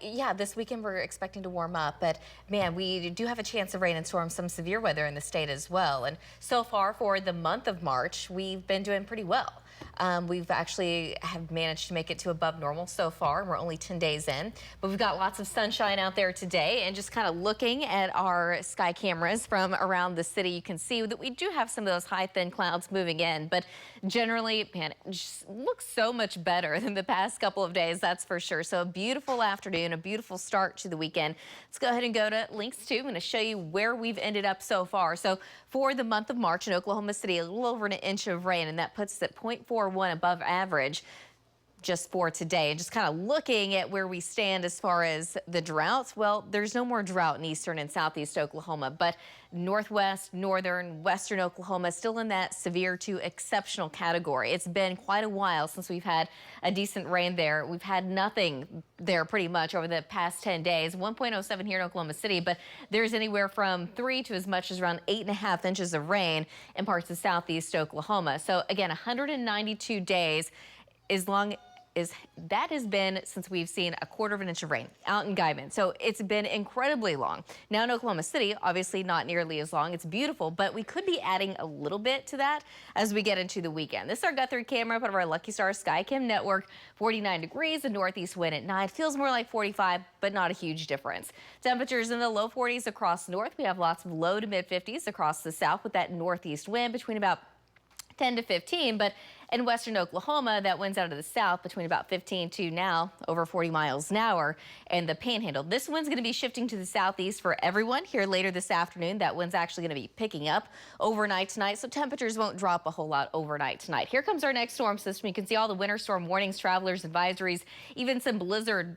Yeah, this weekend we're expecting to warm up, but man, we do have a chance of rain and storms, some severe weather in the state as well. And so far for the month of March, we've been doing pretty well. We've actually have managed to make it to above normal so far. We're only 10 days in, but we've got lots of sunshine out there today. And just kind of looking at our sky cameras from around the city, you can see that we do have some of those high thin clouds moving in, but generally, man, it just looks so much better than the past couple of days, that's for sure. So a beautiful afternoon, a beautiful start to the weekend. Let's go ahead and go to links 2. I'm going to show you where we've ended up so far. So for the month of March in Oklahoma City, a little over an inch of rain, and that puts us at 0.41 above average just for today. And just kind of looking at where we stand as far as the droughts, well, there's no more drought in eastern and southeast Oklahoma, but northwest, northern, western Oklahoma still in that severe to exceptional category. It's been quite a while since we've had a decent rain there. We've had nothing there pretty much over the past 10 days. 1.07 here in Oklahoma City, but there's anywhere from 3 to as much as around 8.5 inches of rain in parts of southeast Oklahoma. So again, 192 days as long as that has been since we've seen a quarter of an inch of rain out in Guymon. So it's been incredibly long. Now in Oklahoma City, obviously not nearly as long. It's beautiful, but we could be adding a little bit to that as we get into the weekend. This is our Guthrie camera, part of our Lucky Star SkyCam network. 49 degrees, a northeast wind at 9. Feels more like 45, but not a huge difference. Temperatures in the low 40s across north. We have lots of low to mid 50s across the south with that northeast wind between about 10 to 15, but in western Oklahoma, that wind's out of the south between about 15 to now over 40 miles an hour. And the Panhandle, this wind's going to be shifting to the southeast for everyone here later this afternoon. That wind's actually going to be picking up overnight tonight, so temperatures won't drop a whole lot overnight tonight. Here comes our next storm system. You can see all the winter storm warnings, travelers advisories, even some blizzard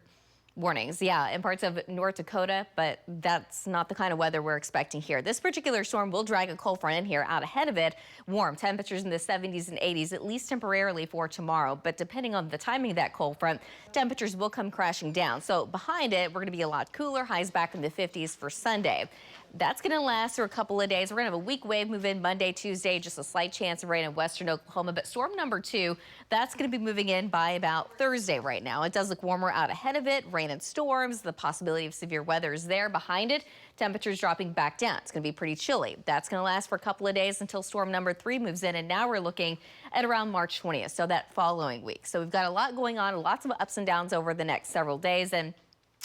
warnings, yeah, in parts of North Dakota, but that's not the kind of weather we're expecting here. This particular storm will drag a cold front in here. Out ahead of it, warm temperatures in the 70s and 80s, at least temporarily for tomorrow. But depending on the timing of that cold front, temperatures will come crashing down. So behind it, we're going to be a lot cooler, highs back in the 50s for Sunday. That's going to last for a couple of days. We're going to have a weak wave move in Monday, Tuesday, just a slight chance of rain in western Oklahoma. But storm number 2, that's going to be moving in by about Thursday right now. It does look warmer out ahead of it. Rain and storms, the possibility of severe weather is there. Behind it, temperatures dropping back down. It's going to be pretty chilly. That's going to last for a couple of days until storm number 3 moves in. And now we're looking at around March 20th, so that following week. So we've got a lot going on, lots of ups and downs over the next several days, and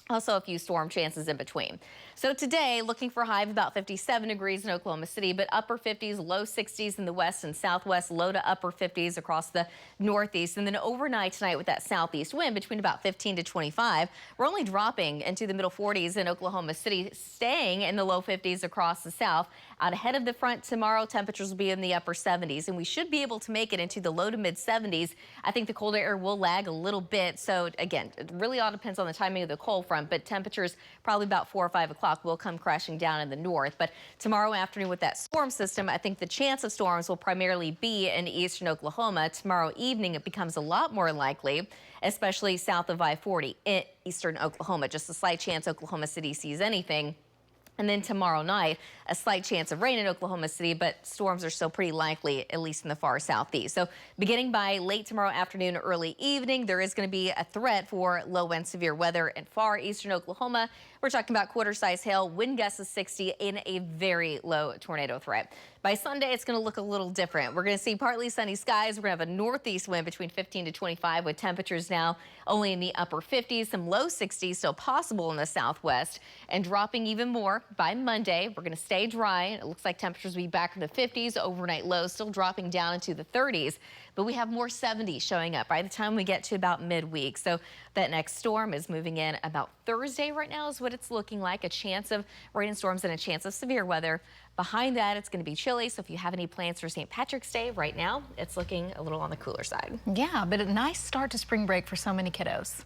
also a few storm chances in between. So today, looking for a high of about 57 degrees in Oklahoma City, but upper 50s, low 60s in the west and southwest, low to upper 50s across the northeast. And then overnight tonight with that southeast wind between about 15 to 25, we're only dropping into the middle 40s in Oklahoma City, staying in the low 50s across the south. Out ahead of the front tomorrow, temperatures will be in the upper 70s, and we should be able to make it into the low to mid 70s. I think the colder air will lag a little bit. So again, it really all depends on the timing of the cold front, but temperatures probably about 4 or 5 o'clock will come crashing down in the north. But tomorrow afternoon with that storm system, I think the chance of storms will primarily be in eastern Oklahoma. Tomorrow evening, it becomes a lot more likely, especially south of I-40 in eastern Oklahoma. Just a slight chance Oklahoma City sees anything. And then tomorrow night, a slight chance of rain in Oklahoma City, but storms are still pretty likely, at least in the far southeast. So beginning by late tomorrow afternoon, early evening, there is going to be a threat for low and severe weather in far eastern Oklahoma. We're talking about quarter-size hail, wind gusts of 60, in a very low tornado threat. By Sunday, it's going to look a little different. We're going to see partly sunny skies. We're going to have a northeast wind between 15 to 25 with temperatures now only in the upper 50s, some low 60s still possible in the southwest, and dropping even more by Monday. We're going to stay dry. It looks like temperatures will be back in the 50s, overnight lows still dropping down into the 30s, but we have more 70s showing up by the time we get to about midweek. So that next storm is moving in about Thursday right now is what it's looking like. A chance of rain and storms and a chance of severe weather. Behind that, it's going to be chilly. So if you have any plans for St. Patrick's Day right now, it's looking a little on the cooler side. Yeah, but a nice start to spring break for so many kiddos.